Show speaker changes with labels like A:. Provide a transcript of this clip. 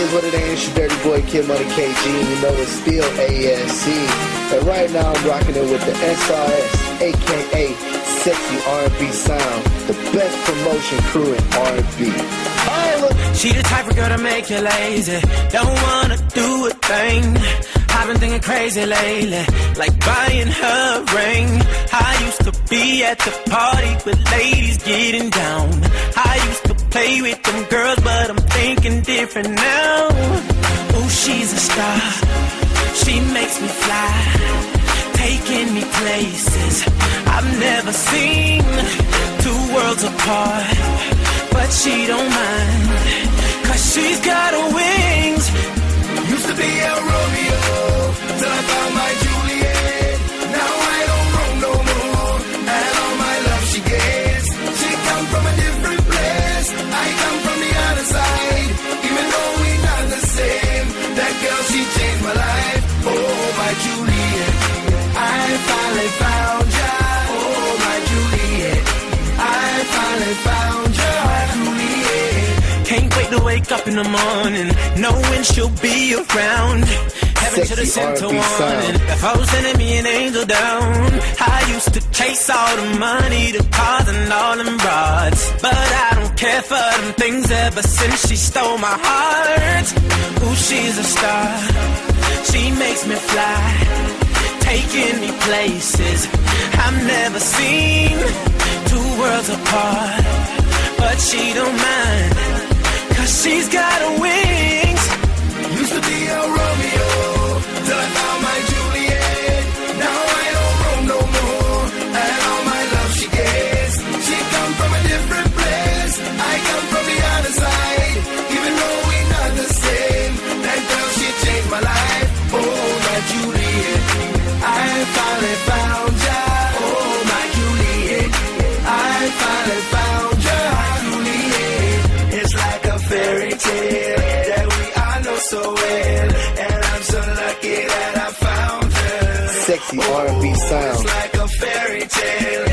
A: is what it ain't. It's your dirty boy Kid Money KG, and you know it's still ASC. And right now I'm rocking it with the SRS, aka Sexy R&B Sound, the best promotion crew in R&B.
B: She the type of girl to make you lazy, don't wanna do a thing. I've been thinking crazy lately, like buying her ring. I used to be at the party with ladies getting down. I used to play with them girls, but I'm thinking different now. Oh, she's a star, she makes me fly, taking me places I've never seen. 2 worlds apart, but she don't mind, 'cause she's got her wings.
C: Used to be a Romeo, till I found my Juliet. Now I don't roam no more, and all my love she gets. She come from a different place, I come from the other side. Even though we not the same, that girl, she changed my life. Oh, my Juliet, I finally found ya. Oh, my Juliet, I finally found ya. My Juliet.
B: Can't wait to wake up in the morning, knowing she'll be around. Heaven should have sent her one, and if I was sending me an angel down. I used to chase all the money, the cars and all them rods, but I don't care for them things ever since she stole my heart. Ooh, she's a star, she makes me fly, taking me places I've never seen. 2 worlds apart, but she don't mind, 'cause she's got her wings.
C: Used to be a Romeo, till I found my Juliet. Now I don't roam no more, and all my love she gets. She come from a different place, I come from the other side. Even though we not the same, that girl, she changed my life. Oh, my Juliet, I finally found ya. Oh, my Juliet, I finally found ya. Juliet, it's like a fairy tale that we all know so well, and I'm so lucky that I found her.
A: Sexy R&B Sound.
C: It's like a fairy tale